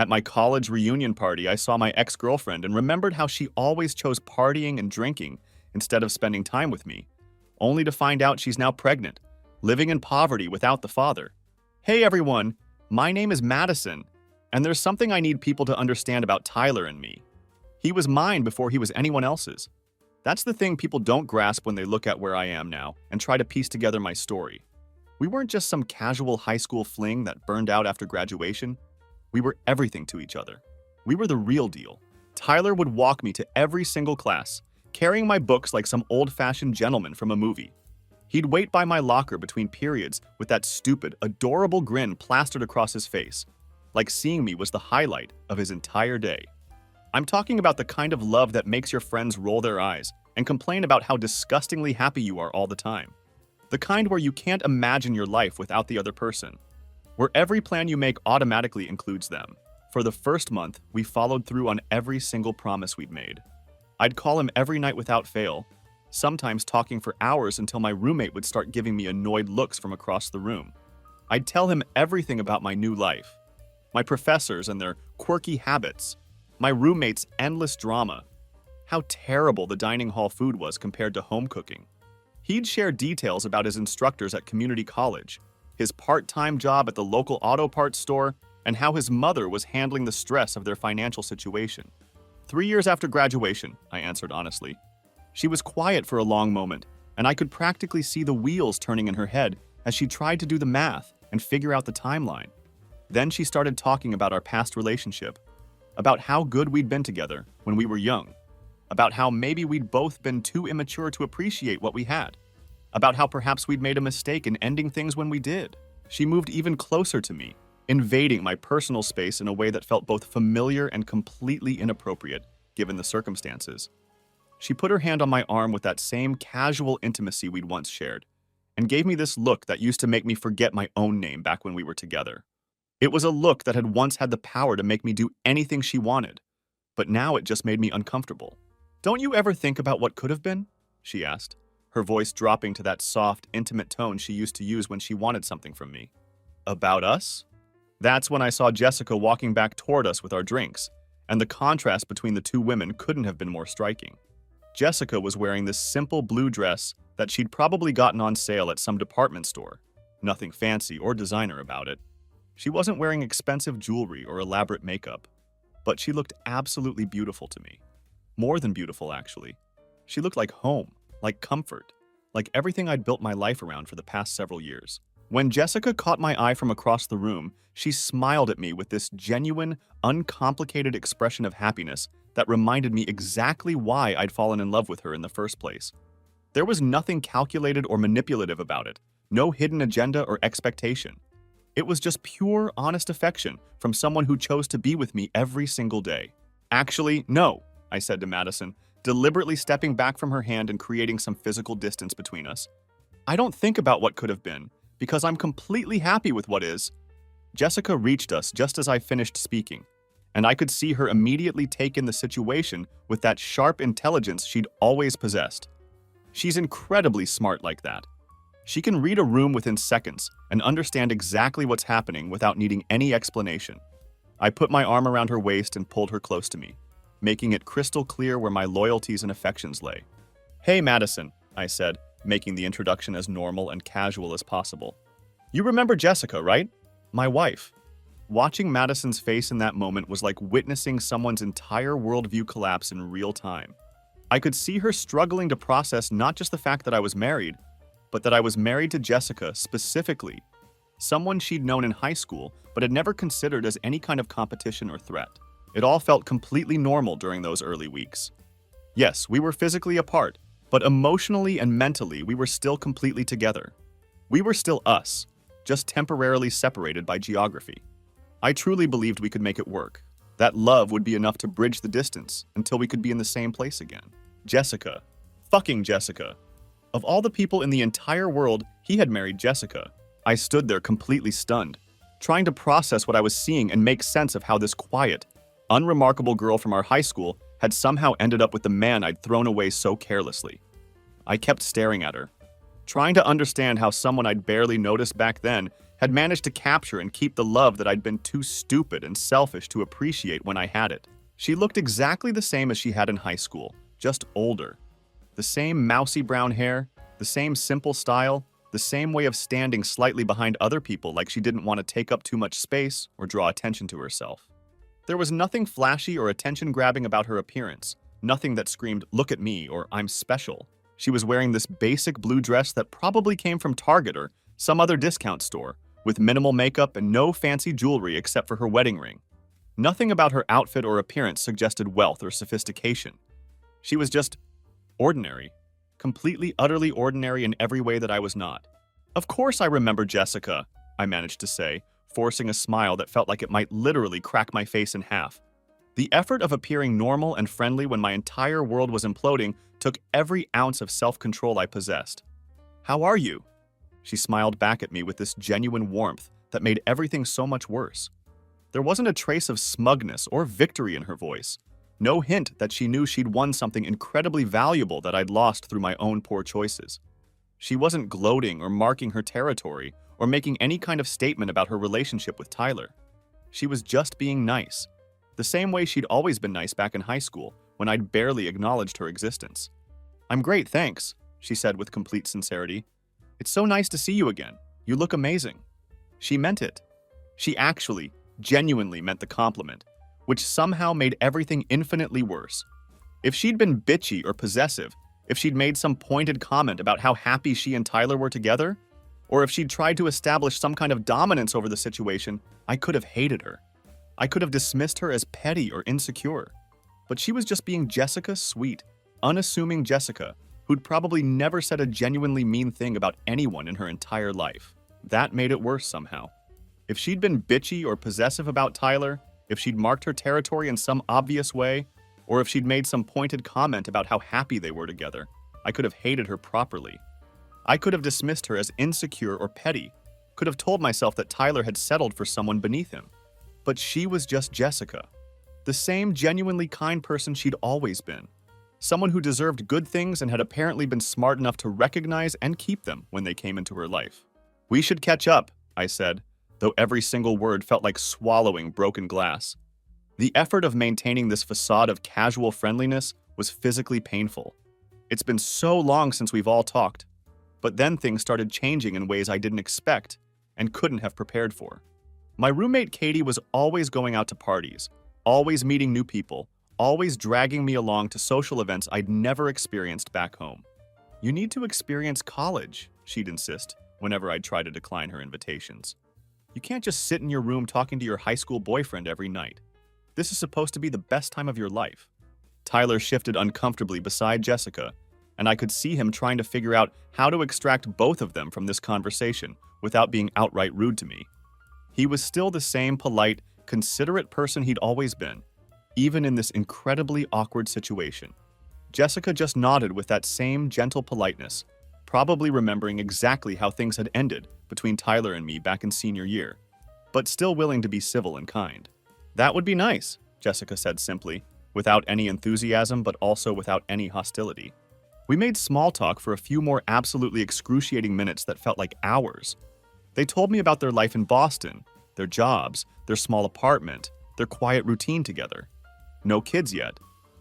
At my college reunion party, I saw my ex-girlfriend and remembered how she always chose partying and drinking instead of spending time with me, only to find out she's now pregnant, living in poverty without the father. Hey everyone, my name is Madison, and there's something I need people to understand about Tyler and me. He was mine before he was anyone else's. That's the thing people don't grasp when they look at where I am now and try to piece together my story. We weren't just some casual high school fling that burned out after graduation. We were everything to each other. We were the real deal. Tyler would walk me to every single class, carrying my books like some old-fashioned gentleman from a movie. He'd wait by my locker between periods with that stupid, adorable grin plastered across his face, like seeing me was the highlight of his entire day. I'm talking about the kind of love that makes your friends roll their eyes and complain about how disgustingly happy you are all the time. The kind where you can't imagine your life without the other person. Where every plan you make automatically includes them. For the first month, we followed through on every single promise we'd made. I'd call him every night without fail, sometimes talking for hours until my roommate would start giving me annoyed looks from across the room. I'd tell him everything about my new life, my professors and their quirky habits, my roommate's endless drama, how terrible the dining hall food was compared to home cooking. He'd share details about his instructors at community college, his part-time job at the local auto parts store, and how his mother was handling the stress of their financial situation. 3 years after graduation, I answered honestly. She was quiet for a long moment, and I could practically see the wheels turning in her head as she tried to do the math and figure out the timeline. Then she started talking about our past relationship, about how good we'd been together when we were young, about how maybe we'd both been too immature to appreciate what we had, about how perhaps we'd made a mistake in ending things when we did. She moved even closer to me, invading my personal space in a way that felt both familiar and completely inappropriate, given the circumstances. She put her hand on my arm with that same casual intimacy we'd once shared, and gave me this look that used to make me forget my own name back when we were together. It was a look that had once had the power to make me do anything she wanted, but now it just made me uncomfortable. "Don't you ever think about what could have been?" she asked, her voice dropping to that soft, intimate tone she used to use when she wanted something from me. About us? That's when I saw Jessica walking back toward us with our drinks, and the contrast between the two women couldn't have been more striking. Jessica was wearing this simple blue dress that she'd probably gotten on sale at some department store. Nothing fancy or designer about it. She wasn't wearing expensive jewelry or elaborate makeup, but she looked absolutely beautiful to me. More than beautiful, actually. She looked like home, like comfort, like everything I'd built my life around for the past several years. When Jessica caught my eye from across the room, she smiled at me with this genuine, uncomplicated expression of happiness that reminded me exactly why I'd fallen in love with her in the first place. There was nothing calculated or manipulative about it, no hidden agenda or expectation. It was just pure, honest affection from someone who chose to be with me every single day. "Actually, no," I said to Madison, deliberately stepping back from her hand and creating some physical distance between us. "I don't think about what could have been, because I'm completely happy with what is." Jessica reached us just as I finished speaking, and I could see her immediately take in the situation with that sharp intelligence she'd always possessed. She's incredibly smart like that. She can read a room within seconds and understand exactly what's happening without needing any explanation. I put my arm around her waist and pulled her close to me, making it crystal clear where my loyalties and affections lay. "Hey, Madison," I said, making the introduction as normal and casual as possible. "You remember Jessica, right? My wife." Watching Madison's face in that moment was like witnessing someone's entire worldview collapse in real time. I could see her struggling to process not just the fact that I was married, but that I was married to Jessica specifically, someone she'd known in high school but had never considered as any kind of competition or threat. It all felt completely normal during those early weeks. Yes, we were physically apart, but emotionally and mentally we were still completely together. We were still us, just temporarily separated by geography. I truly believed we could make it work. That love would be enough to bridge the distance until we could be in the same place again. Jessica. Fucking Jessica. Of all the people in the entire world, he had married Jessica. I stood there completely stunned, trying to process what I was seeing and make sense of how this quiet, unremarkable girl from our high school had somehow ended up with the man I'd thrown away so carelessly. I kept staring at her, trying to understand how someone I'd barely noticed back then had managed to capture and keep the love that I'd been too stupid and selfish to appreciate when I had it. She looked exactly the same as she had in high school, just older. The same mousy brown hair, the same simple style, the same way of standing slightly behind other people like she didn't want to take up too much space or draw attention to herself. There was nothing flashy or attention-grabbing about her appearance, nothing that screamed, "Look at me," or "I'm special." She was wearing this basic blue dress that probably came from Target or some other discount store, with minimal makeup and no fancy jewelry except for her wedding ring. Nothing about her outfit or appearance suggested wealth or sophistication. She was just ordinary, completely, utterly ordinary in every way that I was not. "Of course I remember Jessica," I managed to say, forcing a smile that felt like it might literally crack my face in half. The effort of appearing normal and friendly when my entire world was imploding took every ounce of self-control I possessed. "How are you?" She smiled back at me with this genuine warmth that made everything so much worse. There wasn't a trace of smugness or victory in her voice. No hint that she knew she'd won something incredibly valuable that I'd lost through my own poor choices. She wasn't gloating or marking her territory or making any kind of statement about her relationship with Tyler. She was just being nice, the same way she'd always been nice back in high school when I'd barely acknowledged her existence. "I'm great, thanks," she said with complete sincerity. "It's so nice to see you again. You look amazing." She meant it. She actually, genuinely meant the compliment, which somehow made everything infinitely worse. If she'd been bitchy or possessive, if she'd made some pointed comment about how happy she and Tyler were together, or if she'd tried to establish some kind of dominance over the situation, I could have hated her. I could have dismissed her as petty or insecure. But she was just being Jessica, sweet, unassuming Jessica, who'd probably never said a genuinely mean thing about anyone in her entire life. That made it worse somehow. If she'd been bitchy or possessive about Tyler, if she'd marked her territory in some obvious way, or if she'd made some pointed comment about how happy they were together, I could have hated her properly. I could have dismissed her as insecure or petty, could have told myself that Tyler had settled for someone beneath him. But she was just Jessica, the same genuinely kind person she'd always been. Someone who deserved good things and had apparently been smart enough to recognize and keep them when they came into her life. "We should catch up," I said, though every single word felt like swallowing broken glass. The effort of maintaining this facade of casual friendliness was physically painful. It's been so long since we've all talked, but then things started changing in ways I didn't expect and couldn't have prepared for. My roommate Katie was always going out to parties, always meeting new people, always dragging me along to social events I'd never experienced back home. "You need to experience college," she'd insist whenever I'd try to decline her invitations. "You can't just sit in your room talking to your high school boyfriend every night. This is supposed to be the best time of your life." Tyler shifted uncomfortably beside Jessica, and I could see him trying to figure out how to extract both of them from this conversation without being outright rude to me. He was still the same polite, considerate person he'd always been, even in this incredibly awkward situation. Jessica just nodded with that same gentle politeness, probably remembering exactly how things had ended between Tyler and me back in senior year, but still willing to be civil and kind. "That would be nice," Jessica said simply, without any enthusiasm but also without any hostility. We made small talk for a few more absolutely excruciating minutes that felt like hours. They told me about their life in Boston, their jobs, their small apartment, their quiet routine together. No kids yet,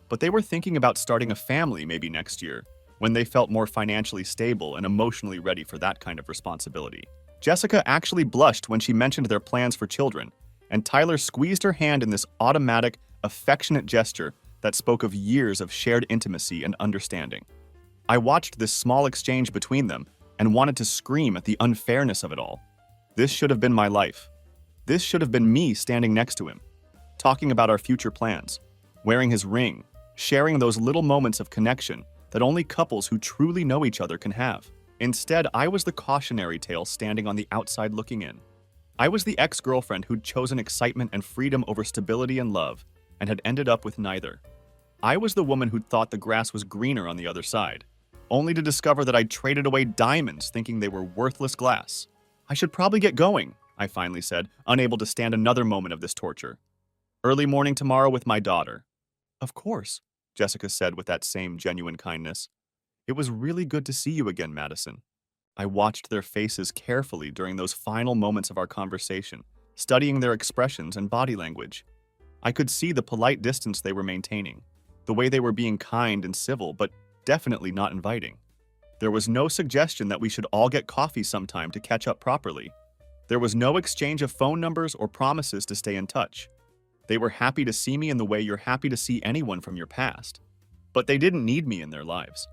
but they were thinking about starting a family maybe next year, when they felt more financially stable and emotionally ready for that kind of responsibility. Jessica actually blushed when she mentioned their plans for children, and Tyler squeezed her hand in this automatic, affectionate gesture that spoke of years of shared intimacy and understanding. I watched this small exchange between them and wanted to scream at the unfairness of it all. This should have been my life. This should have been me standing next to him, talking about our future plans, wearing his ring, sharing those little moments of connection that only couples who truly know each other can have. Instead, I was the cautionary tale standing on the outside looking in. I was the ex-girlfriend who'd chosen excitement and freedom over stability and love, and had ended up with neither. I was the woman who'd thought the grass was greener on the other side, only to discover that I'd traded away diamonds thinking they were worthless glass. "I should probably get going," I finally said, unable to stand another moment of this torture. "Early morning tomorrow with my daughter." "Of course," Jessica said with that same genuine kindness. "It was really good to see you again, Madison." I watched their faces carefully during those final moments of our conversation, studying their expressions and body language. I could see the polite distance they were maintaining, the way they were being kind and civil, but definitely not inviting. There was no suggestion that we should all get coffee sometime to catch up properly. There was no exchange of phone numbers or promises to stay in touch. They were happy to see me in the way you're happy to see anyone from your past. But they didn't need me in their lives.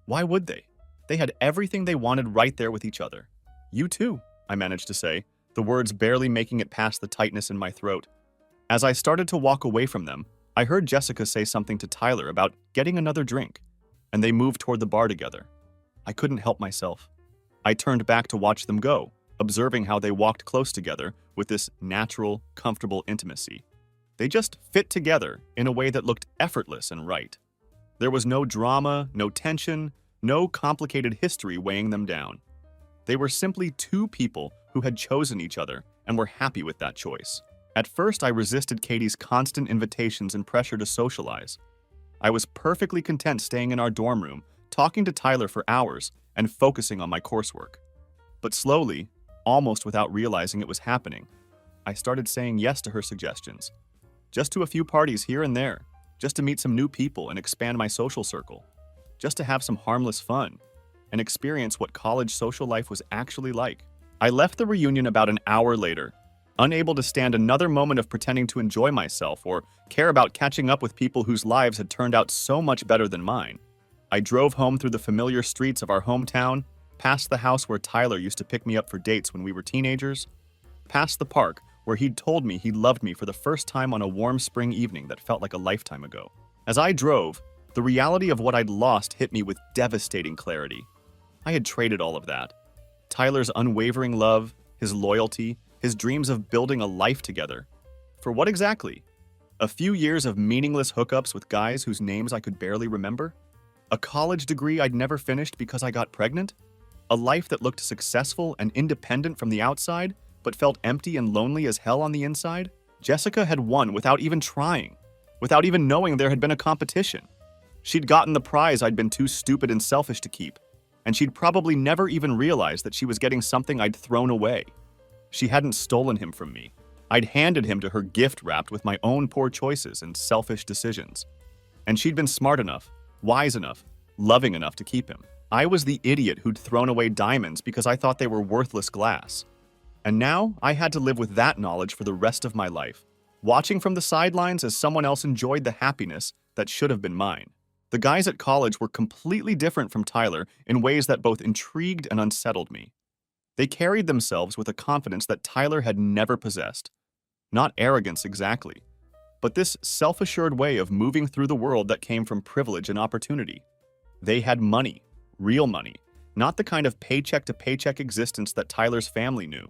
Why would they? They had everything they wanted right there with each other. You too, I managed to say, the words barely making it past the tightness in my throat. As I started to walk away from them, I heard Jessica say something to Tyler about getting another drink, and they moved toward the bar together. I couldn't help myself. I turned back to watch them go, observing how they walked close together with this natural, comfortable intimacy. They just fit together in a way that looked effortless and right. There was no drama, no tension, no complicated history weighing them down. They were simply two people who had chosen each other and were happy with that choice. At first, I resisted Katie's constant invitations and pressure to socialize. I was perfectly content staying in our dorm room, talking to Tyler for hours, and focusing on my coursework. But slowly, almost without realizing it was happening, I started saying yes to her suggestions. Just to a few parties here and there, just to meet some new people and expand my social circle, just to have some harmless fun and experience what college social life was actually like. I left the reunion about an hour later, unable to stand another moment of pretending to enjoy myself or care about catching up with people whose lives had turned out so much better than mine. I drove home through the familiar streets of our hometown, past the house where Tyler used to pick me up for dates when we were teenagers, past the park where he'd told me he loved me for the first time on a warm spring evening that felt like a lifetime ago. As I drove, the reality of what I'd lost hit me with devastating clarity. I had traded all of that. Tyler's unwavering love, his loyalty, his dreams of building a life together. For what exactly? A few years of meaningless hookups with guys whose names I could barely remember? A college degree I'd never finished because I got pregnant? A life that looked successful and independent from the outside, but felt empty and lonely as hell on the inside? Jessica had won without even trying, without even knowing there had been a competition. She'd gotten the prize I'd been too stupid and selfish to keep, and she'd probably never even realized that she was getting something I'd thrown away. She hadn't stolen him from me. I'd handed him to her gift wrapped with my own poor choices and selfish decisions. And she'd been smart enough, wise enough, loving enough to keep him. I was the idiot who'd thrown away diamonds because I thought they were worthless glass. And now I had to live with that knowledge for the rest of my life, watching from the sidelines as someone else enjoyed the happiness that should have been mine. The guys at college were completely different from Tyler in ways that both intrigued and unsettled me. They carried themselves with a confidence that Tyler had never possessed. Not arrogance exactly, but this self-assured way of moving through the world that came from privilege and opportunity. They had money, real money, not the kind of paycheck-to-paycheck existence that Tyler's family knew.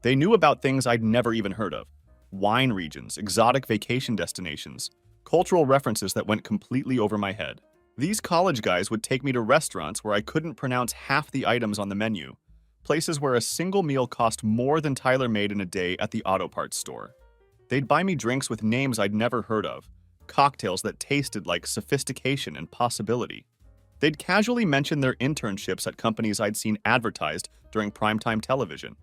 They knew about things I'd never even heard of: wine regions, exotic vacation destinations, cultural references that went completely over my head. These college guys would take me to restaurants where I couldn't pronounce half the items on the menu, places where a single meal cost more than Tyler made in a day at the auto parts store. They'd buy me drinks with names I'd never heard of, cocktails that tasted like sophistication and possibility. They'd casually mention their internships at companies I'd seen advertised during primetime television,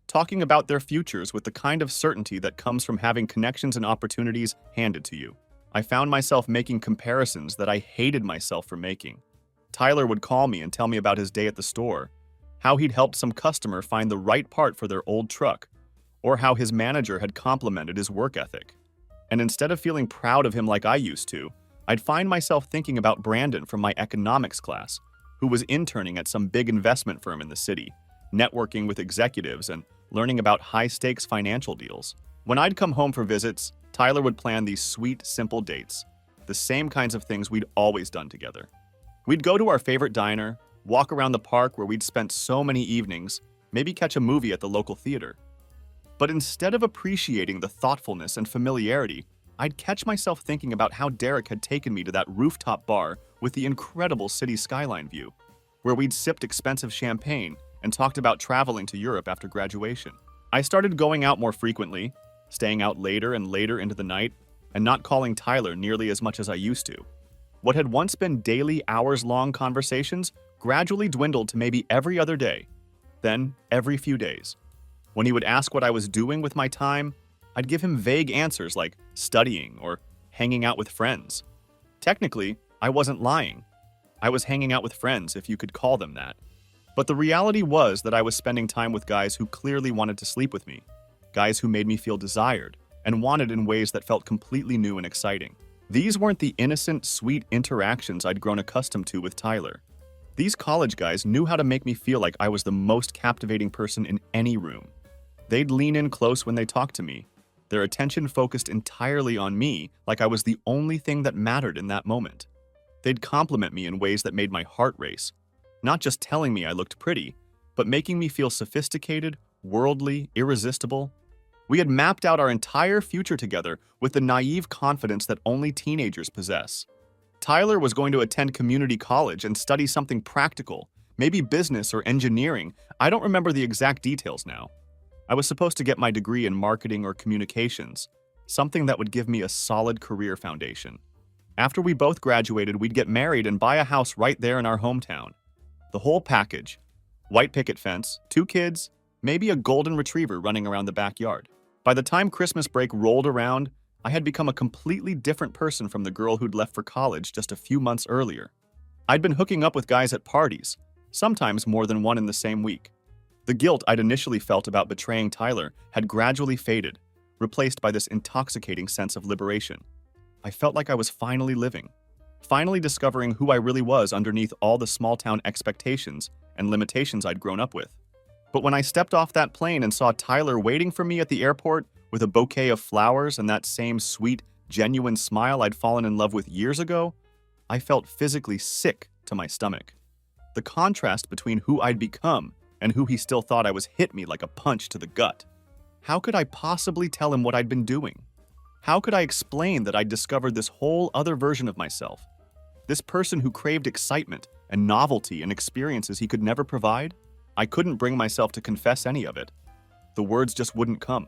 talking about their futures with the kind of certainty that comes from having connections and opportunities handed to you. I found myself making comparisons that I hated myself for making. Tyler would call me and tell me about his day at the store, how he'd helped some customer find the right part for their old truck, or how his manager had complimented his work ethic. And instead of feeling proud of him like I used to, I'd find myself thinking about Brandon from my economics class, who was interning at some big investment firm in the city, networking with executives and learning about high-stakes financial deals. When I'd come home for visits, Tyler would plan these sweet, simple dates, the same kinds of things we'd always done together. We'd go to our favorite diner, walk around the park where we'd spent so many evenings, maybe catch a movie at the local theater. But instead of appreciating the thoughtfulness and familiarity, I'd catch myself thinking about how Derek had taken me to that rooftop bar with the incredible city skyline view, where we'd sipped expensive champagne and talked about traveling to Europe after graduation. I started going out more frequently, staying out later and later into the night, and not calling Tyler nearly as much as I used to. What had once been daily, hours-long conversations gradually dwindled to maybe every other day, Then, every few days, when he would ask what I was doing with my time, I'd give him vague answers like studying or hanging out with friends. Technically, I wasn't lying. I was hanging out with friends, if you could call them that. But the reality was that I was spending time with guys who clearly wanted to sleep with me, guys who made me feel desired and wanted in ways that felt completely new and exciting. These weren't the innocent, sweet interactions I'd grown accustomed to with Tyler. These college guys knew how to make me feel like I was the most captivating person in any room. They'd lean in close when they talked to me, their attention focused entirely on me, like I was the only thing that mattered in that moment. They'd compliment me in ways that made my heart race, not just telling me I looked pretty, but making me feel sophisticated, worldly, irresistible. We had mapped out our entire future together with the naive confidence that only teenagers possess. Tyler was going to attend community college and study something practical, maybe business or engineering. I don't remember the exact details now. I was supposed to get my degree in marketing or communications, something that would give me a solid career foundation. After we both graduated, we'd get married and buy a house right there in our hometown. The whole package. White picket fence, 2 kids, maybe a golden retriever running around the backyard. By the time Christmas break rolled around, I had become a completely different person from the girl who'd left for college just a few months earlier. I'd been hooking up with guys at parties, sometimes more than one in the same week. The guilt I'd initially felt about betraying Tyler had gradually faded, replaced by this intoxicating sense of liberation. I felt like I was finally living, finally discovering who I really was underneath all the small-town expectations and limitations I'd grown up with. But when I stepped off that plane and saw Tyler waiting for me at the airport with a bouquet of flowers and that same sweet, genuine smile I'd fallen in love with years ago, I felt physically sick to my stomach. The contrast between who I'd become and who he still thought I was hit me like a punch to the gut. How could I possibly tell him what I'd been doing? How could I explain that I'd discovered this whole other version of myself? This person who craved excitement and novelty and experiences he could never provide? I couldn't bring myself to confess any of it. The words just wouldn't come.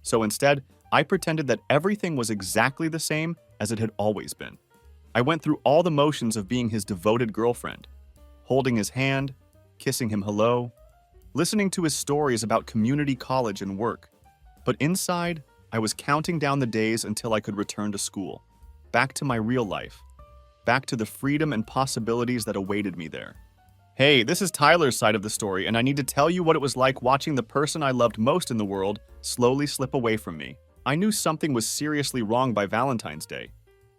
So instead, I pretended that everything was exactly the same as it had always been. I went through all the motions of being his devoted girlfriend, holding his hand, kissing him hello, listening to his stories about community college and work. But inside, I was counting down the days until I could return to school, back to my real life, back to the freedom and possibilities that awaited me there. Hey, this is Tyler's side of the story, and I need to tell you what it was like watching the person I loved most in the world slowly slip away from me. I knew something was seriously wrong by Valentine's Day.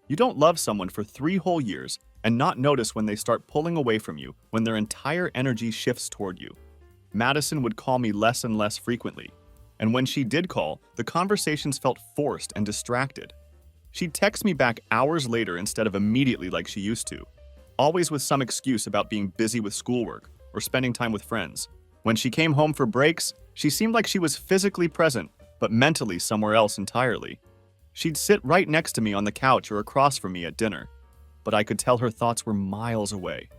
You don't love someone for 3 whole years and not notice when they start pulling away from you, when their entire energy shifts toward you. Madison would call me less and less frequently, and when she did call, the conversations felt forced and distracted. She'd text me back hours later instead of immediately like she used to, always with some excuse about being busy with schoolwork or spending time with friends. When she came home for breaks, she seemed like she was physically present, but mentally somewhere else entirely. She'd sit right next to me on the couch or across from me at dinner, but I could tell her thoughts were miles away.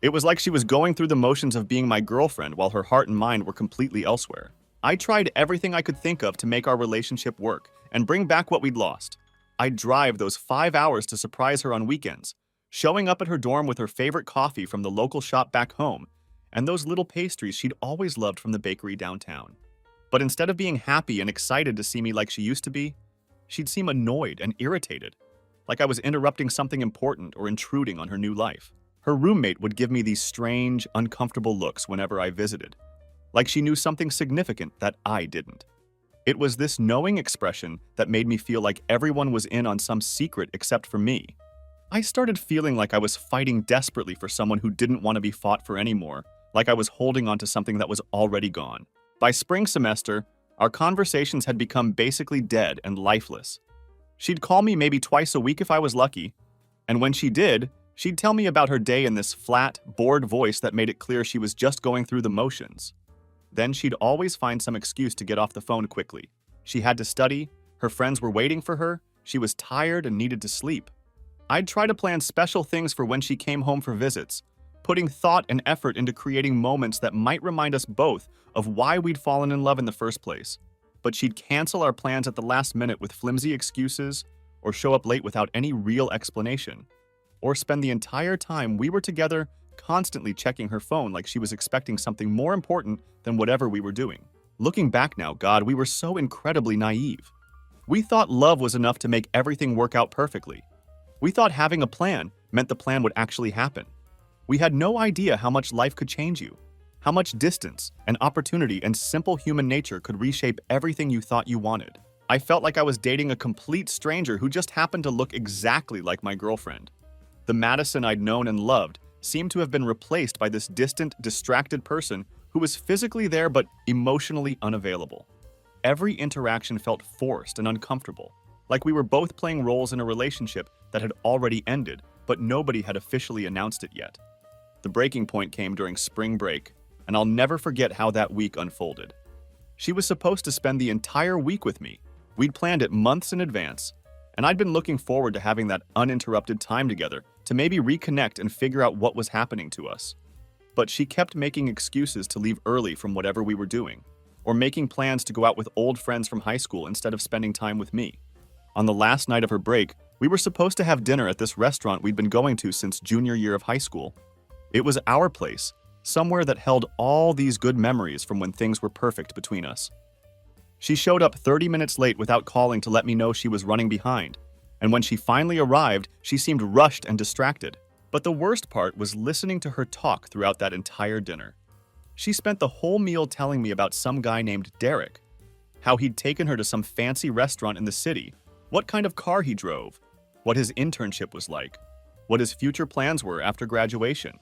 It was like she was going through the motions of being my girlfriend while her heart and mind were completely elsewhere. I tried everything I could think of to make our relationship work and bring back what we'd lost. I'd drive those 5 hours to surprise her on weekends, showing up at her dorm with her favorite coffee from the local shop back home, and those little pastries she'd always loved from the bakery downtown. But instead of being happy and excited to see me like she used to be, she'd seem annoyed and irritated, like I was interrupting something important or intruding on her new life. Her roommate would give me these strange, uncomfortable looks whenever I visited, like she knew something significant that I didn't. It was this knowing expression that made me feel like everyone was in on some secret except for me. I started feeling like I was fighting desperately for someone who didn't want to be fought for anymore, like I was holding on to something that was already gone. By spring semester, our conversations had become basically dead and lifeless. She'd call me maybe twice a week if I was lucky, and when she did, she'd tell me about her day in this flat, bored voice that made it clear she was just going through the motions. Then she'd always find some excuse to get off the phone quickly. She had to study, her friends were waiting for her, she was tired and needed to sleep. I'd try to plan special things for when she came home for visits, putting thought and effort into creating moments that might remind us both of why we'd fallen in love in the first place. But she'd cancel our plans at the last minute with flimsy excuses, or show up late without any real explanation, or spend the entire time we were together constantly checking her phone like she was expecting something more important than whatever we were doing. Looking back now, God, we were so incredibly naive. We thought love was enough to make everything work out perfectly. We thought having a plan meant the plan would actually happen. We had no idea how much life could change you, how much distance and opportunity and simple human nature could reshape everything you thought you wanted. I felt like I was dating a complete stranger who just happened to look exactly like my girlfriend. The Madison I'd known and loved seemed to have been replaced by this distant, distracted person who was physically there but emotionally unavailable. Every interaction felt forced and uncomfortable, like we were both playing roles in a relationship that had already ended, but nobody had officially announced it yet. The breaking point came during spring break, and I'll never forget how that week unfolded. She was supposed to spend the entire week with me. We'd planned it months in advance, and I'd been looking forward to having that uninterrupted time together to maybe reconnect and figure out what was happening to us. But she kept making excuses to leave early from whatever we were doing, or making plans to go out with old friends from high school instead of spending time with me. On the last night of her break, we were supposed to have dinner at this restaurant we'd been going to since junior year of high school. It was our place, somewhere that held all these good memories from when things were perfect between us. She showed up 30 minutes late without calling to let me know she was running behind, and when she finally arrived, she seemed rushed and distracted. But the worst part was listening to her talk throughout that entire dinner. She spent the whole meal telling me about some guy named Derek, how he'd taken her to some fancy restaurant in the city, what kind of car he drove, what his internship was like, what his future plans were after graduation.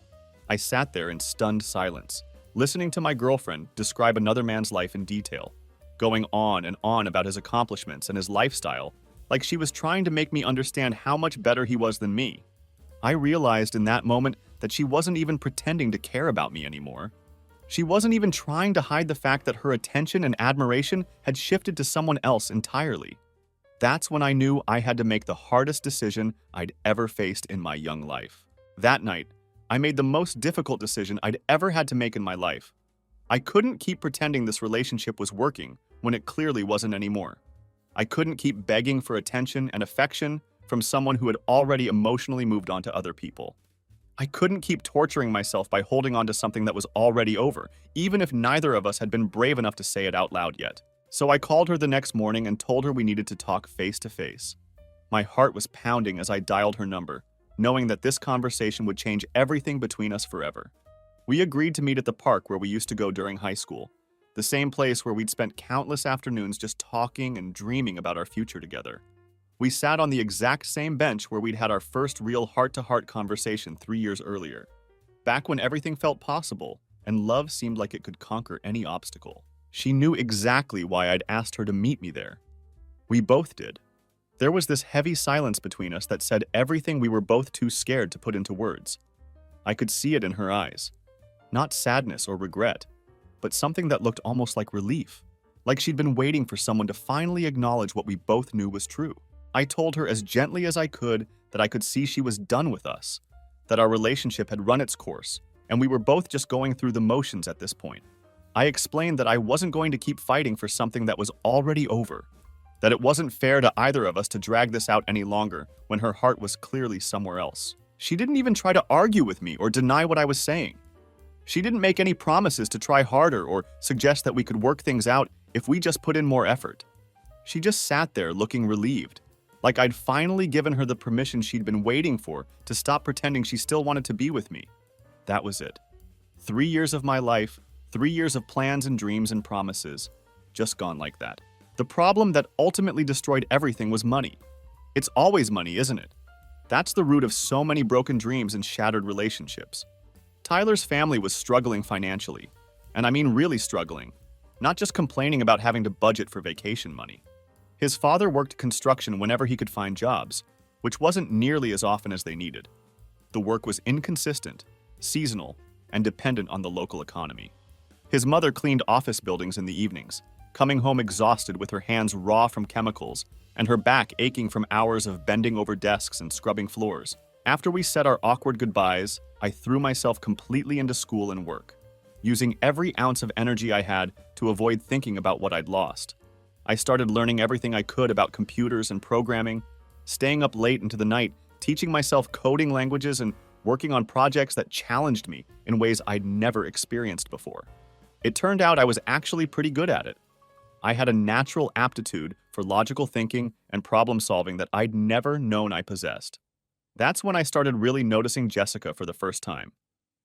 I sat there in stunned silence, listening to my girlfriend describe another man's life in detail, going on and on about his accomplishments and his lifestyle, like she was trying to make me understand how much better he was than me. I realized in that moment that she wasn't even pretending to care about me anymore. She wasn't even trying to hide the fact that her attention and admiration had shifted to someone else entirely. That's when I knew I had to make the hardest decision I'd ever faced in my young life. That night, I made the most difficult decision I'd ever had to make in my life. I couldn't keep pretending this relationship was working when it clearly wasn't anymore. I couldn't keep begging for attention and affection from someone who had already emotionally moved on to other people. I couldn't keep torturing myself by holding on to something that was already over, even if neither of us had been brave enough to say it out loud yet. So I called her the next morning and told her we needed to talk face to face. My heart was pounding as I dialed her number, knowing that this conversation would change everything between us forever. We agreed to meet at the park where we used to go during high school, the same place where we'd spent countless afternoons just talking and dreaming about our future together. We sat on the exact same bench where we'd had our first real heart-to-heart conversation 3 years earlier, back when everything felt possible and love seemed like it could conquer any obstacle. She knew exactly why I'd asked her to meet me there. We both did. There was this heavy silence between us that said everything we were both too scared to put into words. I could see it in her eyes. Not sadness or regret, but something that looked almost like relief, like she'd been waiting for someone to finally acknowledge what we both knew was true. I told her as gently as I could that I could see she was done with us, that our relationship had run its course, and we were both just going through the motions at this point. I explained that I wasn't going to keep fighting for something that was already over, that it wasn't fair to either of us to drag this out any longer when her heart was clearly somewhere else. She didn't even try to argue with me or deny what I was saying. She didn't make any promises to try harder or suggest that we could work things out if we just put in more effort. She just sat there looking relieved, like I'd finally given her the permission she'd been waiting for to stop pretending she still wanted to be with me. That was it. 3 years of my life, 3 years of plans and dreams and promises, just gone like that. The problem that ultimately destroyed everything was money. It's always money, isn't it? That's the root of so many broken dreams and shattered relationships. Tyler's family was struggling financially, and I mean really struggling, not just complaining about having to budget for vacation money. His father worked construction whenever he could find jobs, which wasn't nearly as often as they needed. The work was inconsistent, seasonal, and dependent on the local economy. His mother cleaned office buildings in the evenings, coming home exhausted with her hands raw from chemicals and her back aching from hours of bending over desks and scrubbing floors. After we said our awkward goodbyes, I threw myself completely into school and work, using every ounce of energy I had to avoid thinking about what I'd lost. I started learning everything I could about computers and programming, staying up late into the night, teaching myself coding languages and working on projects that challenged me in ways I'd never experienced before. It turned out I was actually pretty good at it. I had a natural aptitude for logical thinking and problem solving that I'd never known I possessed. That's when I started really noticing Jessica for the first time.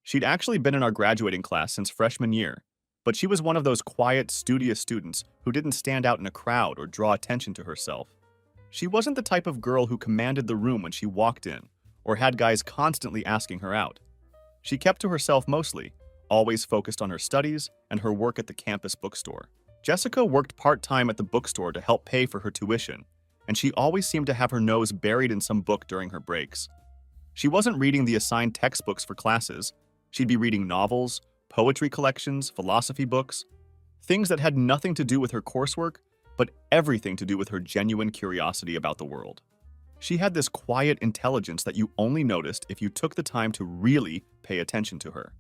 She'd actually been in our graduating class since freshman year, but she was one of those quiet, studious students who didn't stand out in a crowd or draw attention to herself. She wasn't the type of girl who commanded the room when she walked in, or had guys constantly asking her out. She kept to herself mostly, always focused on her studies and her work at the campus bookstore. Jessica worked part-time at the bookstore to help pay for her tuition, and she always seemed to have her nose buried in some book during her breaks. She wasn't reading the assigned textbooks for classes. She'd be reading novels, poetry collections, philosophy books, things that had nothing to do with her coursework, but everything to do with her genuine curiosity about the world. She had this quiet intelligence that you only noticed if you took the time to really pay attention to her.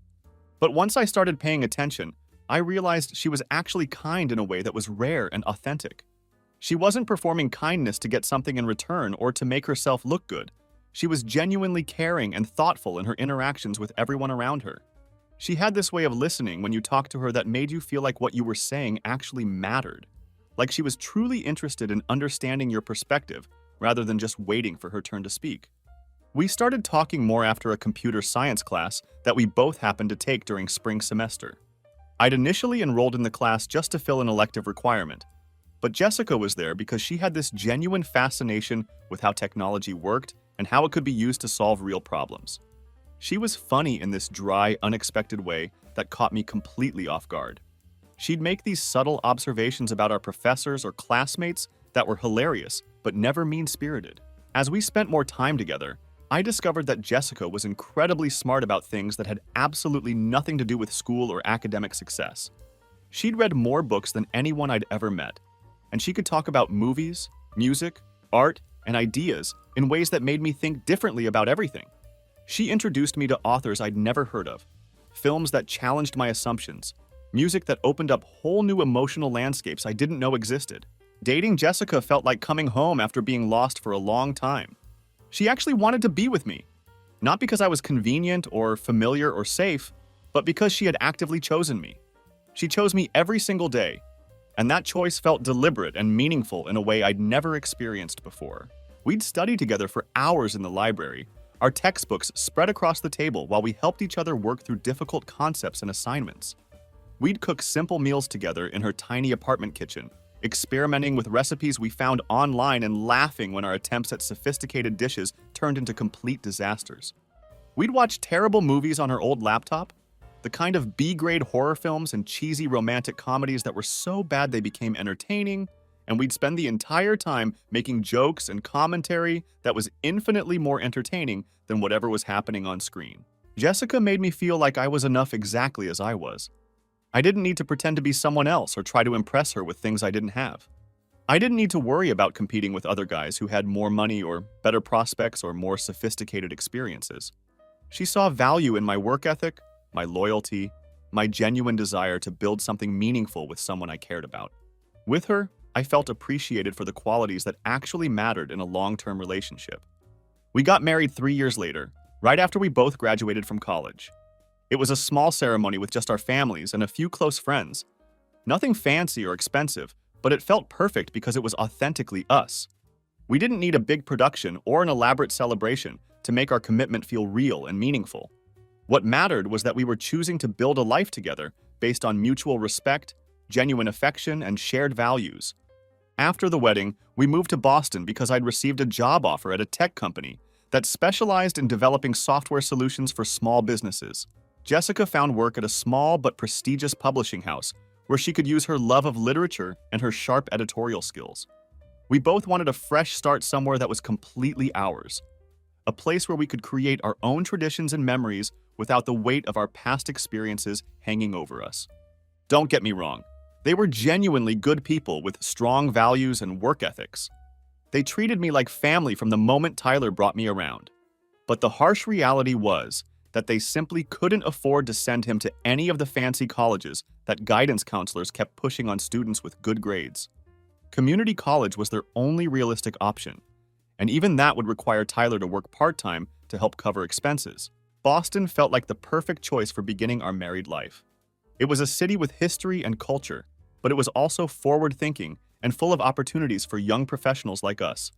But once I started paying attention, I realized she was actually kind in a way that was rare and authentic. She wasn't performing kindness to get something in return or to make herself look good. She was genuinely caring and thoughtful in her interactions with everyone around her. She had this way of listening when you talked to her that made you feel like what you were saying actually mattered, like she was truly interested in understanding your perspective rather than just waiting for her turn to speak. We started talking more after a computer science class that we both happened to take during spring semester. I'd initially enrolled in the class just to fill an elective requirement, but Jessica was there because she had this genuine fascination with how technology worked and how it could be used to solve real problems. She was funny in this dry, unexpected way that caught me completely off guard. She'd make these subtle observations about our professors or classmates that were hilarious, but never mean-spirited. As we spent more time together, I discovered that Jessica was incredibly smart about things that had absolutely nothing to do with school or academic success. She'd read more books than anyone I'd ever met, and she could talk about movies, music, art, and ideas in ways that made me think differently about everything. She introduced me to authors I'd never heard of, films that challenged my assumptions, music that opened up whole new emotional landscapes I didn't know existed. Dating Jessica felt like coming home after being lost for a long time. She actually wanted to be with me, not because I was convenient or familiar or safe, but because she had actively chosen me. She chose me every single day, and that choice felt deliberate and meaningful in a way I'd never experienced before. We'd study together for hours in the library, our textbooks spread across the table while we helped each other work through difficult concepts and assignments. We'd cook simple meals together in her tiny apartment kitchen, experimenting with recipes we found online and laughing when our attempts at sophisticated dishes turned into complete disasters. We'd watch terrible movies on her old laptop, the kind of B-grade horror films and cheesy romantic comedies that were so bad they became entertaining, and we'd spend the entire time making jokes and commentary that was infinitely more entertaining than whatever was happening on screen. Jessica made me feel like I was enough exactly as I was. I didn't need to pretend to be someone else or try to impress her with things I didn't have. I didn't need to worry about competing with other guys who had more money or better prospects or more sophisticated experiences. She saw value in my work ethic, my loyalty, my genuine desire to build something meaningful with someone I cared about. With her, I felt appreciated for the qualities that actually mattered in a long-term relationship. We got married 3 years later, right after we both graduated from college. It was a small ceremony with just our families and a few close friends. Nothing fancy or expensive, but it felt perfect because it was authentically us. We didn't need a big production or an elaborate celebration to make our commitment feel real and meaningful. What mattered was that we were choosing to build a life together based on mutual respect, genuine affection, and shared values. After the wedding, we moved to Boston because I'd received a job offer at a tech company that specialized in developing software solutions for small businesses. Jessica found work at a small but prestigious publishing house where she could use her love of literature and her sharp editorial skills. We both wanted a fresh start somewhere that was completely ours, a place where we could create our own traditions and memories without the weight of our past experiences hanging over us. Don't get me wrong, they were genuinely good people with strong values and work ethics. They treated me like family from the moment Tyler brought me around. But the harsh reality was that they simply couldn't afford to send him to any of the fancy colleges that guidance counselors kept pushing on students with good grades. Community college was their only realistic option, and even that would require Tyler to work part-time to help cover expenses. Boston felt like the perfect choice for beginning our married life. It was a city with history and culture, but it was also forward-thinking and full of opportunities for young professionals like us.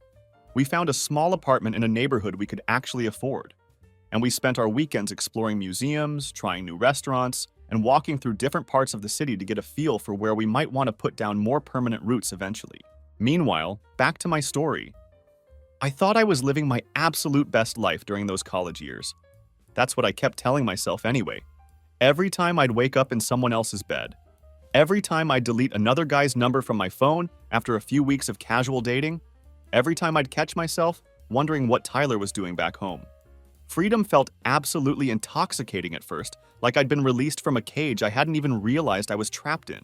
We found a small apartment in a neighborhood we could actually afford, and we spent our weekends exploring museums, trying new restaurants, and walking through different parts of the city to get a feel for where we might want to put down more permanent roots eventually. Meanwhile, back to my story. I thought I was living my absolute best life during those college years. That's what I kept telling myself anyway. Every time I'd wake up in someone else's bed, every time I'd delete another guy's number from my phone after a few weeks of casual dating, every time I'd catch myself wondering what Tyler was doing back home. Freedom felt absolutely intoxicating at first, like I'd been released from a cage I hadn't even realized I was trapped in.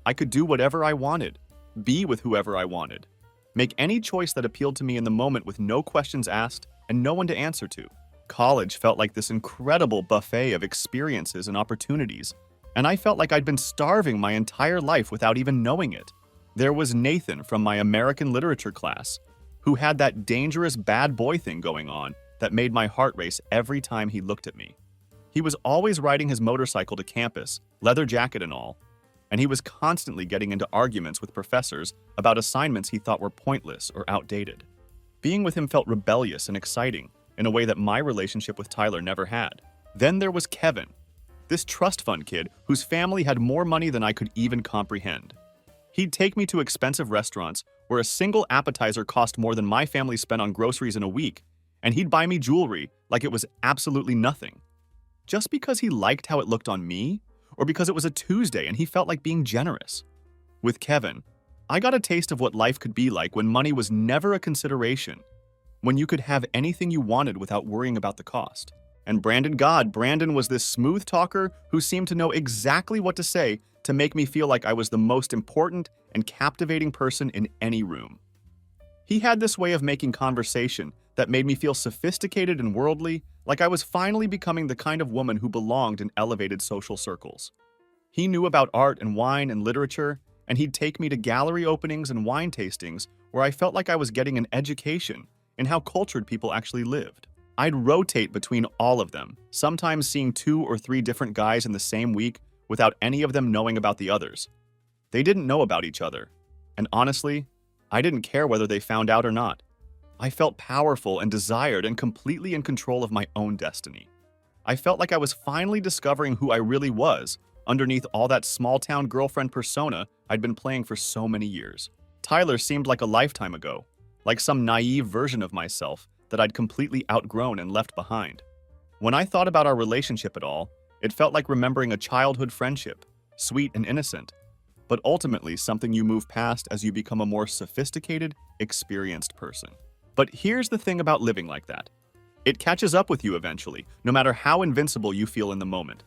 I could do whatever I wanted, be with whoever I wanted, make any choice that appealed to me in the moment with no questions asked and no one to answer to. College felt like this incredible buffet of experiences and opportunities, and I felt like I'd been starving my entire life without even knowing it. There was Nathan from my American literature class, who had that dangerous bad boy thing going on that made my heart race every time he looked at me. He was always riding his motorcycle to campus, leather jacket and all, and he was constantly getting into arguments with professors about assignments he thought were pointless or outdated. Being with him felt rebellious and exciting in a way that my relationship with Tyler never had. Then there was Kevin, this trust fund kid whose family had more money than I could even comprehend. He'd take me to expensive restaurants where a single appetizer cost more than my family spent on groceries in a week, and he'd buy me jewelry like it was absolutely nothing. Just because he liked how it looked on me, or because it was a Tuesday and he felt like being generous. With Kevin, I got a taste of what life could be like when money was never a consideration, when you could have anything you wanted without worrying about the cost. And Brandon was this smooth talker who seemed to know exactly what to say to make me feel like I was the most important and captivating person in any room. He had this way of making conversation that made me feel sophisticated and worldly, like I was finally becoming the kind of woman who belonged in elevated social circles. He knew about art and wine and literature, and he'd take me to gallery openings and wine tastings where I felt like I was getting an education in how cultured people actually lived. I'd rotate between all of them, sometimes seeing 2 or 3 different guys in the same week without any of them knowing about the others. They didn't know about each other, and honestly, I didn't care whether they found out or not. I felt powerful and desired and completely in control of my own destiny. I felt like I was finally discovering who I really was underneath all that small-town girlfriend persona I'd been playing for so many years. Tyler seemed like a lifetime ago, like some naive version of myself that I'd completely outgrown and left behind. When I thought about our relationship at all, it felt like remembering a childhood friendship, sweet and innocent, but ultimately something you move past as you become a more sophisticated, experienced person. But here's the thing about living like that. It catches up with you eventually, no matter how invincible you feel in the moment.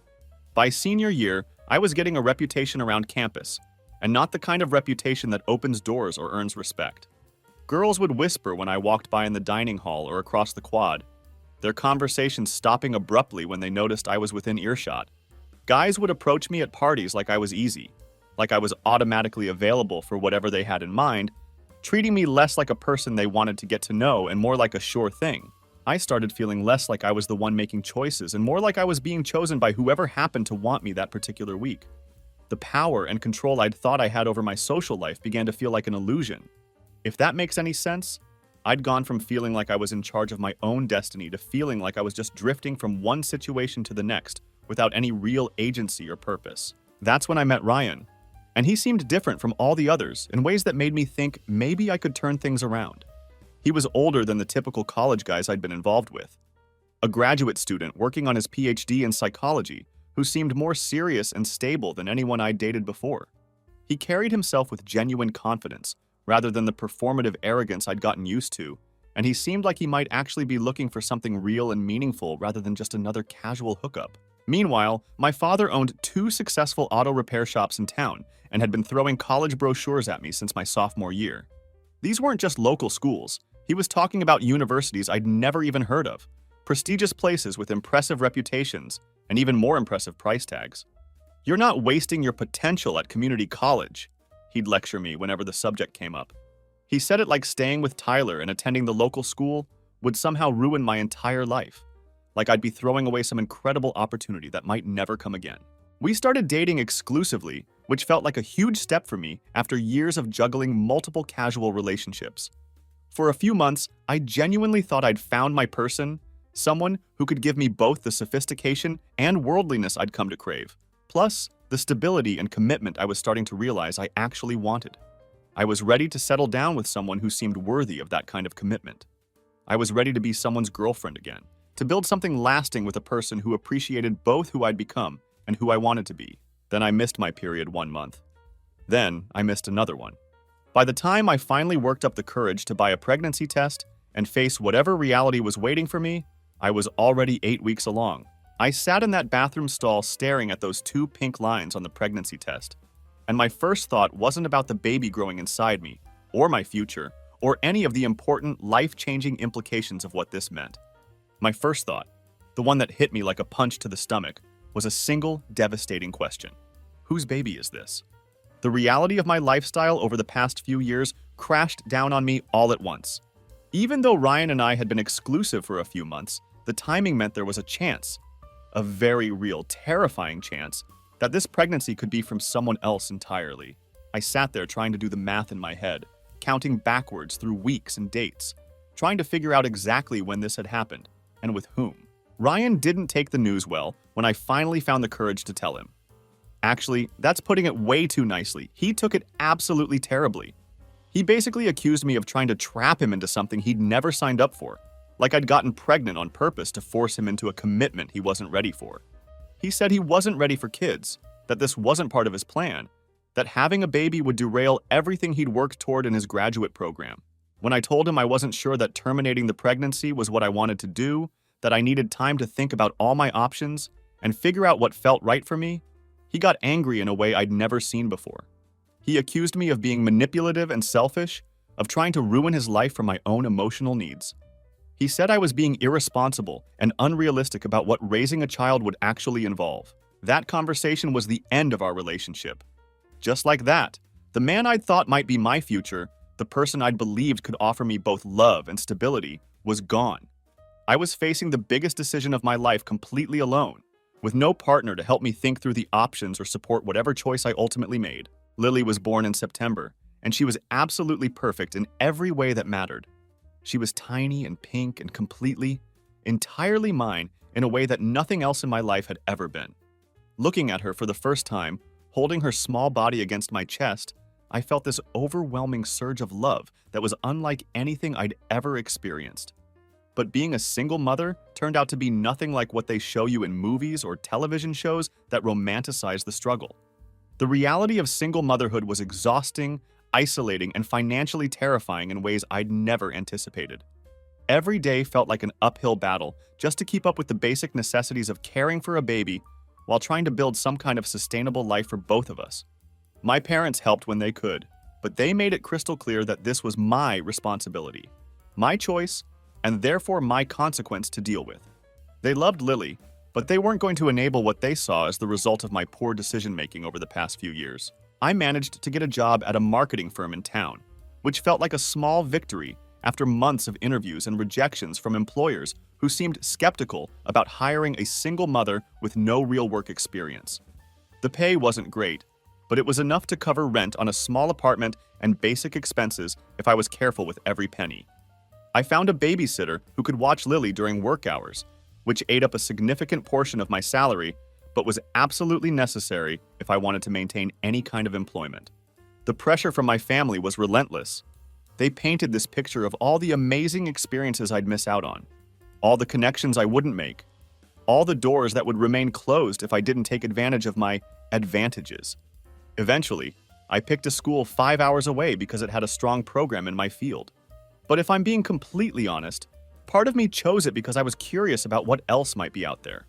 By senior year, I was getting a reputation around campus, and not the kind of reputation that opens doors or earns respect. Girls would whisper when I walked by in the dining hall or across the quad, their conversations stopping abruptly when they noticed I was within earshot. Guys would approach me at parties like I was easy, like I was automatically available for whatever they had in mind, treating me less like a person they wanted to get to know and more like a sure thing. I started feeling less like I was the one making choices and more like I was being chosen by whoever happened to want me that particular week. The power and control I'd thought I had over my social life began to feel like an illusion. If that makes any sense, I'd gone from feeling like I was in charge of my own destiny to feeling like I was just drifting from one situation to the next without any real agency or purpose. That's when I met Ryan, and he seemed different from all the others in ways that made me think maybe I could turn things around. He was older than the typical college guys I'd been involved with, a graduate student working on his PhD in psychology who seemed more serious and stable than anyone I'd dated before. He carried himself with genuine confidence, rather than the performative arrogance I'd gotten used to, and he seemed like he might actually be looking for something real and meaningful rather than just another casual hookup. Meanwhile, my father owned 2 successful auto repair shops in town and had been throwing college brochures at me since my sophomore year. These weren't just local schools. He was talking about universities I'd never even heard of, prestigious places with impressive reputations and even more impressive price tags. "You're not wasting your potential at community college," he'd lecture me whenever the subject came up. He said it like staying with Tyler and attending the local school would somehow ruin my entire life. like I'd be throwing away some incredible opportunity that might never come again. We started dating exclusively, which felt like a huge step for me after years of juggling multiple casual relationships. For a few months, I genuinely thought I'd found my person, someone who could give me both the sophistication and worldliness I'd come to crave, plus the stability and commitment I was starting to realize I actually wanted. I was ready to settle down with someone who seemed worthy of that kind of commitment. I was ready to be someone's girlfriend again, to build something lasting with a person who appreciated both who I'd become and who I wanted to be. Then I missed my period 1 month. Then I missed another one. By the time I finally worked up the courage to buy a pregnancy test and face whatever reality was waiting for me, I was already 8 weeks along. I sat in that bathroom stall staring at those 2 pink lines on the pregnancy test, and my first thought wasn't about the baby growing inside me, or my future, or any of the important, life-changing implications of what this meant. My first thought, the one that hit me like a punch to the stomach, was a single, devastating question. Whose baby is this? The reality of my lifestyle over the past few years crashed down on me all at once. Even though Ryan and I had been exclusive for a few months, the timing meant there was a chance, a very real, terrifying chance, that this pregnancy could be from someone else entirely. I sat there trying to do the math in my head, counting backwards through weeks and dates, trying to figure out exactly when this had happened, and with whom. Ryan didn't take the news well when I finally found the courage to tell him. Actually, that's putting it way too nicely. He took it absolutely terribly. He basically accused me of trying to trap him into something he'd never signed up for, like I'd gotten pregnant on purpose to force him into a commitment he wasn't ready for. He said he wasn't ready for kids, that this wasn't part of his plan, that having a baby would derail everything he'd worked toward in his graduate program. When I told him I wasn't sure that terminating the pregnancy was what I wanted to do, that I needed time to think about all my options and figure out what felt right for me, he got angry in a way I'd never seen before. He accused me of being manipulative and selfish, of trying to ruin his life for my own emotional needs. He said I was being irresponsible and unrealistic about what raising a child would actually involve. That conversation was the end of our relationship. Just like that, the man I'd thought might be my future, the person I'd believed could offer me both love and stability, was gone. I was facing the biggest decision of my life completely alone, with no partner to help me think through the options or support whatever choice I ultimately made. Lily was born in September, and she was absolutely perfect in every way that mattered. She was tiny and pink and completely, entirely mine in a way that nothing else in my life had ever been. Looking at her for the first time, holding her small body against my chest, I felt this overwhelming surge of love that was unlike anything I'd ever experienced. But being a single mother turned out to be nothing like what they show you in movies or television shows that romanticize the struggle. The reality of single motherhood was exhausting, isolating, and financially terrifying in ways I'd never anticipated. Every day felt like an uphill battle just to keep up with the basic necessities of caring for a baby while trying to build some kind of sustainable life for both of us. My parents helped when they could, but they made it crystal clear that this was my responsibility, my choice, and therefore my consequence to deal with. They loved Lily, but they weren't going to enable what they saw as the result of my poor decision-making over the past few years. I managed to get a job at a marketing firm in town, which felt like a small victory after months of interviews and rejections from employers who seemed skeptical about hiring a single mother with no real work experience. The pay wasn't great, but it was enough to cover rent on a small apartment and basic expenses if I was careful with every penny. I found a babysitter who could watch Lily during work hours, which ate up a significant portion of my salary, but was absolutely necessary if I wanted to maintain any kind of employment. The pressure from my family was relentless. They painted this picture of all the amazing experiences I'd miss out on, all the connections I wouldn't make, all the doors that would remain closed if I didn't take advantage of my advantages. Eventually, I picked a school 5 hours away because it had a strong program in my field. But if I'm being completely honest, part of me chose it because I was curious about what else might be out there.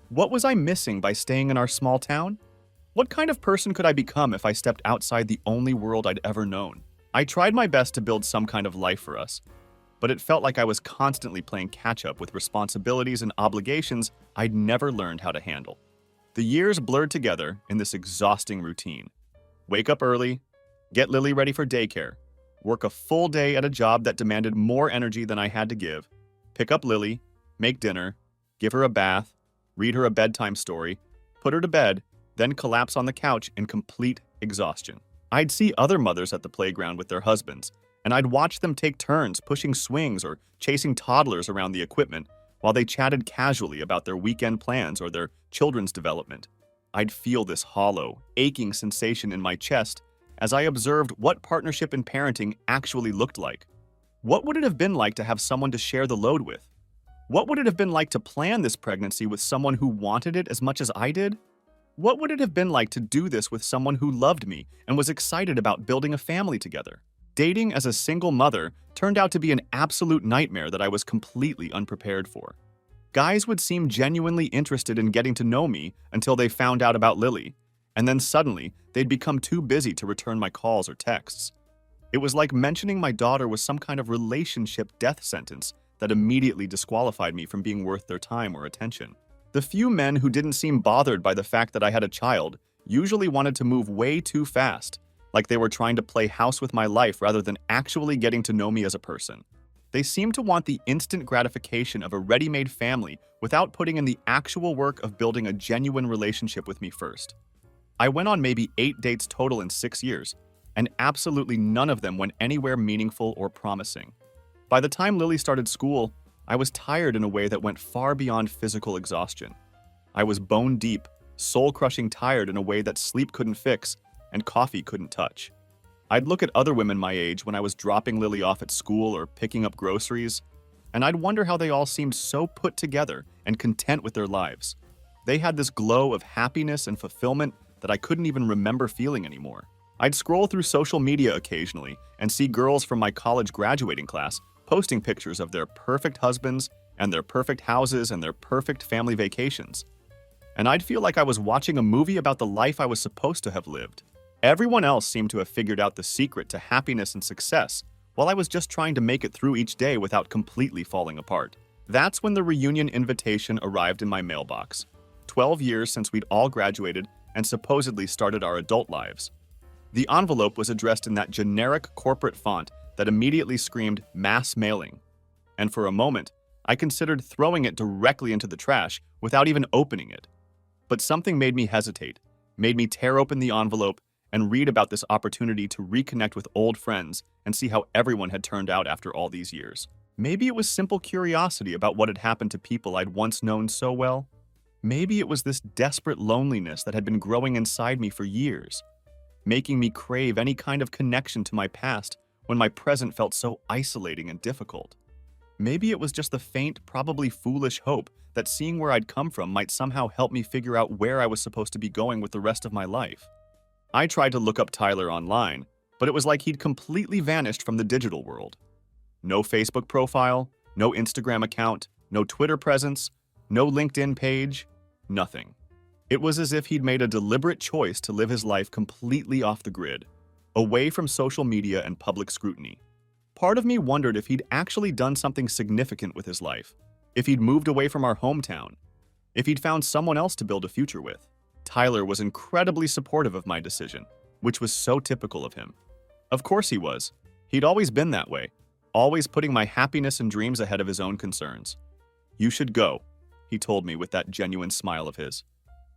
What was I missing by staying in our small town? What kind of person could I become if I stepped outside the only world I'd ever known? I tried my best to build some kind of life for us, but it felt like I was constantly playing catch-up with responsibilities and obligations I'd never learned how to handle. The years blurred together in this exhausting routine. Wake up early, get Lily ready for daycare, work a full day at a job that demanded more energy than I had to give, pick up Lily, make dinner, give her a bath, read her a bedtime story, put her to bed, then collapse on the couch in complete exhaustion. I'd see other mothers at the playground with their husbands, and I'd watch them take turns pushing swings or chasing toddlers around the equipment while they chatted casually about their weekend plans or their children's development. I'd feel this hollow, aching sensation in my chest as I observed what partnership in parenting actually looked like. What would it have been like to have someone to share the load with? What would it have been like to plan this pregnancy with someone who wanted it as much as I did? What would it have been like to do this with someone who loved me and was excited about building a family together? Dating as a single mother turned out to be an absolute nightmare that I was completely unprepared for. Guys would seem genuinely interested in getting to know me until they found out about Lily, and then suddenly they'd become too busy to return my calls or texts. It was like mentioning my daughter was some kind of relationship death sentence that immediately disqualified me from being worth their time or attention. The few men who didn't seem bothered by the fact that I had a child usually wanted to move way too fast, like they were trying to play house with my life rather than actually getting to know me as a person. They seemed to want the instant gratification of a ready-made family without putting in the actual work of building a genuine relationship with me first. I went on maybe 8 dates total in 6 years, and absolutely none of them went anywhere meaningful or promising. By the time Lily started school, I was tired in a way that went far beyond physical exhaustion. I was bone-deep, soul-crushing tired in a way that sleep couldn't fix and coffee couldn't touch. I'd look at other women my age when I was dropping Lily off at school or picking up groceries, and I'd wonder how they all seemed so put together and content with their lives. They had this glow of happiness and fulfillment that I couldn't even remember feeling anymore. I'd scroll through social media occasionally and see girls from my college graduating class posting pictures of their perfect husbands and their perfect houses and their perfect family vacations. And I'd feel like I was watching a movie about the life I was supposed to have lived. Everyone else seemed to have figured out the secret to happiness and success, while I was just trying to make it through each day without completely falling apart. That's when the reunion invitation arrived in my mailbox. 12 years since we'd all graduated and supposedly started our adult lives. The envelope was addressed in that generic corporate font that immediately screamed mass mailing. And for a moment, I considered throwing it directly into the trash without even opening it. But something made me hesitate, made me tear open the envelope and read about this opportunity to reconnect with old friends and see how everyone had turned out after all these years. Maybe it was simple curiosity about what had happened to people I'd once known so well. Maybe it was this desperate loneliness that had been growing inside me for years, making me crave any kind of connection to my past when my present felt so isolating and difficult. Maybe it was just the faint, probably foolish hope that seeing where I'd come from might somehow help me figure out where I was supposed to be going with the rest of my life. I tried to look up Tyler online, but it was like he'd completely vanished from the digital world. No Facebook profile, no Instagram account, no Twitter presence, no LinkedIn page, nothing. It was as if he'd made a deliberate choice to live his life completely off the grid, away from social media and public scrutiny. Part of me wondered if he'd actually done something significant with his life, if he'd moved away from our hometown, if he'd found someone else to build a future with. Tyler was incredibly supportive of my decision, which was so typical of him. Of course he was. He'd always been that way, always putting my happiness and dreams ahead of his own concerns. "You should go," he told me with that genuine smile of his.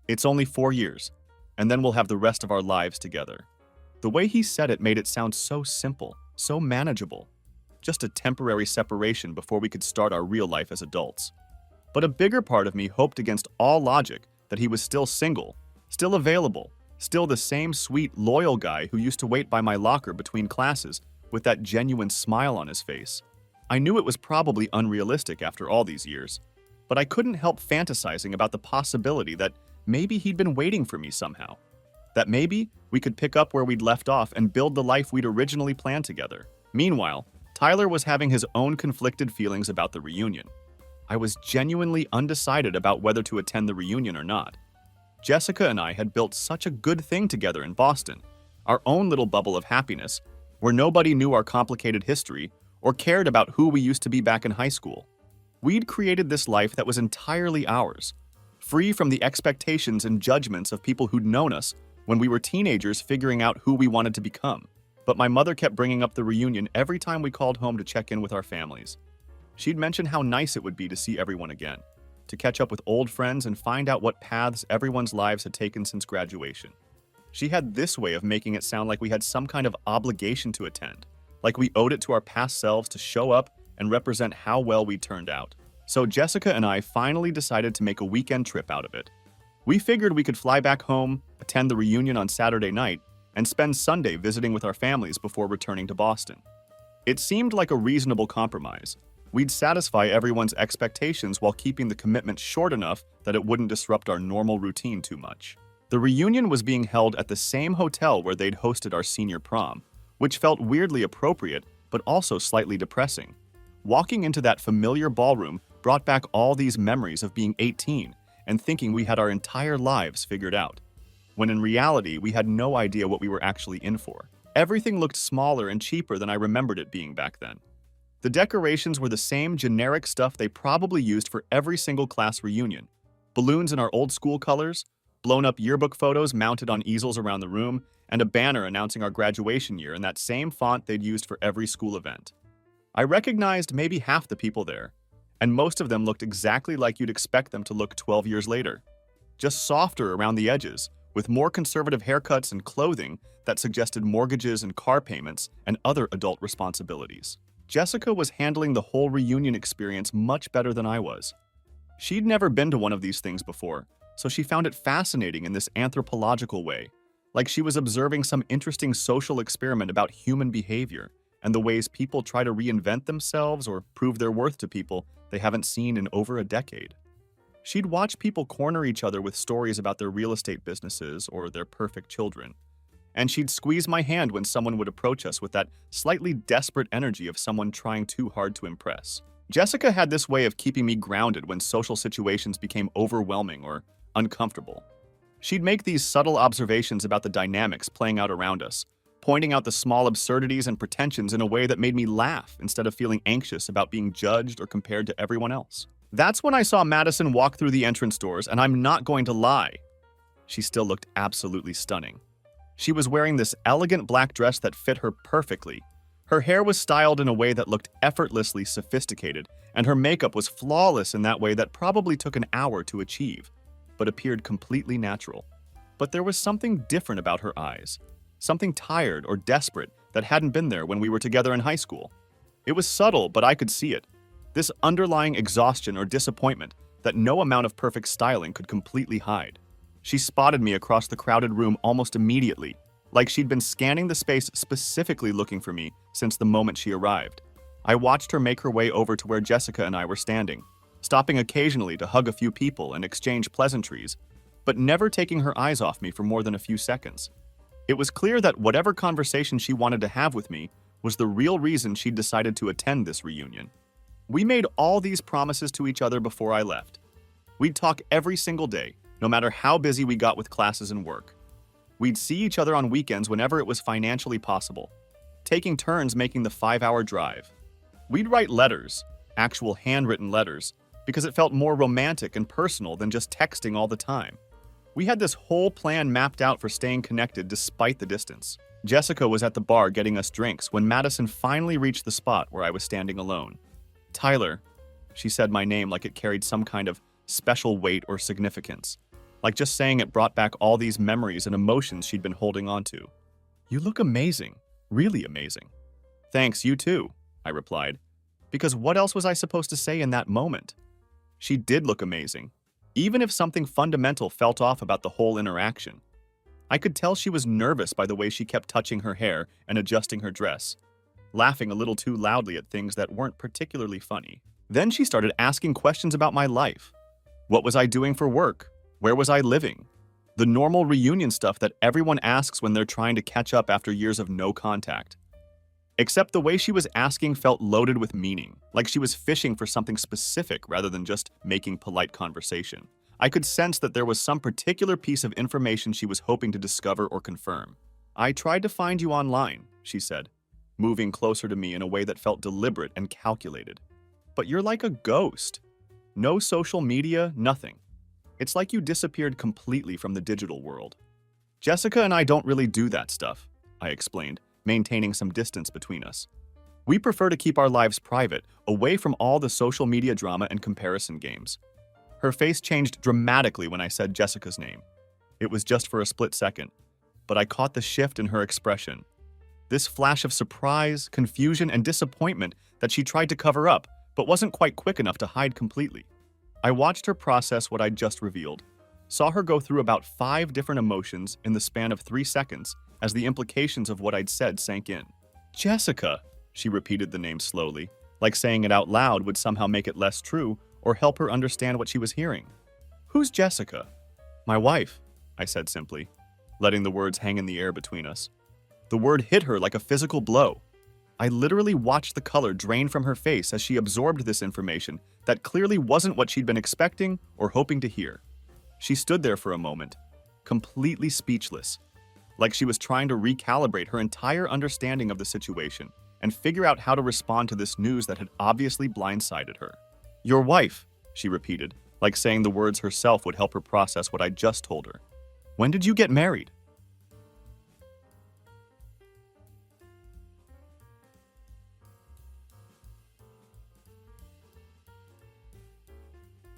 "It's only 4 years, and then we'll have the rest of our lives together." The way he said it made it sound so simple, so manageable. Just a temporary separation before we could start our real life as adults. But a bigger part of me hoped against all logic that he was still single, still available, still the same sweet, loyal guy who used to wait by my locker between classes with that genuine smile on his face. I knew it was probably unrealistic after all these years, but I couldn't help fantasizing about the possibility that maybe he'd been waiting for me somehow. That maybe we could pick up where we'd left off and build the life we'd originally planned together. Meanwhile, Tyler was having his own conflicted feelings about the reunion. I was genuinely undecided about whether to attend the reunion or not. Jessica and I had built such a good thing together in Boston, our own little bubble of happiness, where nobody knew our complicated history or cared about who we used to be back in high school. We'd created this life that was entirely ours, free from the expectations and judgments of people who'd known us when we were teenagers figuring out who we wanted to become. But my mother kept bringing up the reunion every time we called home to check in with our families. She'd mention how nice it would be to see everyone again. to catch up with old friends and find out what paths everyone's lives had taken since graduation. She had this way of making it sound like we had some kind of obligation to attend, like we owed it to our past selves to show up and represent how well we turned out. So Jessica and I finally decided to make a weekend trip out of it. We figured we could fly back home, attend the reunion on Saturday night, and spend Sunday visiting with our families before returning to Boston. It seemed like a reasonable compromise. We'd satisfy everyone's expectations while keeping the commitment short enough that it wouldn't disrupt our normal routine too much. The reunion was being held at the same hotel where they'd hosted our senior prom, which felt weirdly appropriate but also slightly depressing. Walking into that familiar ballroom brought back all these memories of being 18 and thinking we had our entire lives figured out, when in reality we had no idea what we were actually in for. Everything looked smaller and cheaper than I remembered it being back then. The decorations were the same generic stuff they probably used for every single class reunion. Balloons in our old school colors, blown-up yearbook photos mounted on easels around the room, and a banner announcing our graduation year in that same font they'd used for every school event. I recognized maybe half the people there, and most of them looked exactly like you'd expect them to look 12 years later. Just softer around the edges, with more conservative haircuts and clothing that suggested mortgages and car payments and other adult responsibilities. Jessica was handling the whole reunion experience much better than I was. She'd never been to one of these things before, so she found it fascinating in this anthropological way, like she was observing some interesting social experiment about human behavior and the ways people try to reinvent themselves or prove their worth to people they haven't seen in over a decade. She'd watch people corner each other with stories about their real estate businesses or their perfect children, and she'd squeeze my hand when someone would approach us with that slightly desperate energy of someone trying too hard to impress. Jessica had this way of keeping me grounded when social situations became overwhelming or uncomfortable. She'd make these subtle observations about the dynamics playing out around us, pointing out the small absurdities and pretensions in a way that made me laugh instead of feeling anxious about being judged or compared to everyone else. That's when I saw Madison walk through the entrance doors, and I'm not going to lie, she still looked absolutely stunning. She was wearing this elegant black dress that fit her perfectly. Her hair was styled in a way that looked effortlessly sophisticated, and her makeup was flawless in that way that probably took an hour to achieve, but appeared completely natural. But there was something different about her eyes, something tired or desperate that hadn't been there when we were together in high school. It was subtle, but I could see it. This underlying exhaustion or disappointment that no amount of perfect styling could completely hide. She spotted me across the crowded room almost immediately, like she'd been scanning the space specifically looking for me since the moment she arrived. I watched her make her way over to where Jessica and I were standing, stopping occasionally to hug a few people and exchange pleasantries, but never taking her eyes off me for more than a few seconds. It was clear that whatever conversation she wanted to have with me was the real reason she'd decided to attend this reunion. We made all these promises to each other before I left. We'd talk every single day, no matter how busy we got with classes and work. We'd see each other on weekends whenever it was financially possible, taking turns making the 5-hour drive. We'd write letters, actual handwritten letters, because it felt more romantic and personal than just texting all the time. We had this whole plan mapped out for staying connected despite the distance. Jessica was at the bar getting us drinks when Madison finally reached the spot where I was standing alone. Tyler, she said my name like it carried some kind of special weight or significance. Like just saying it brought back all these memories and emotions she'd been holding on to. You look amazing, really amazing. Thanks, you too, I replied, because what else was I supposed to say in that moment? She did look amazing, even if something fundamental felt off about the whole interaction. I could tell she was nervous by the way she kept touching her hair and adjusting her dress, laughing a little too loudly at things that weren't particularly funny. Then she started asking questions about my life. What was I doing for work? Where was I living? The normal reunion stuff that everyone asks when they're trying to catch up after years of no contact. Except the way she was asking felt loaded with meaning, like she was fishing for something specific rather than just making polite conversation. I could sense that there was some particular piece of information she was hoping to discover or confirm. I tried to find you online, she said, moving closer to me in a way that felt deliberate and calculated. But you're like a ghost. No social media, nothing. It's like you disappeared completely from the digital world. Jessica and I don't really do that stuff, I explained, maintaining some distance between us. We prefer to keep our lives private, away from all the social media drama and comparison games. Her face changed dramatically when I said Jessica's name. It was just for a split second, but I caught the shift in her expression. This flash of surprise, confusion, and disappointment that she tried to cover up, but wasn't quite quick enough to hide completely. I watched her process what I'd just revealed, saw her go through about 5 different emotions in the span of 3 seconds as the implications of what I'd said sank in. Jessica, she repeated the name slowly, like saying it out loud would somehow make it less true or help her understand what she was hearing. Who's Jessica? My wife, I said simply, letting the words hang in the air between us. The word hit her like a physical blow. I literally watched the color drain from her face as she absorbed this information that clearly wasn't what she'd been expecting or hoping to hear. She stood there for a moment, completely speechless, like she was trying to recalibrate her entire understanding of the situation and figure out how to respond to this news that had obviously blindsided her. Your wife, she repeated, like saying the words herself would help her process what I just told her. When did you get married?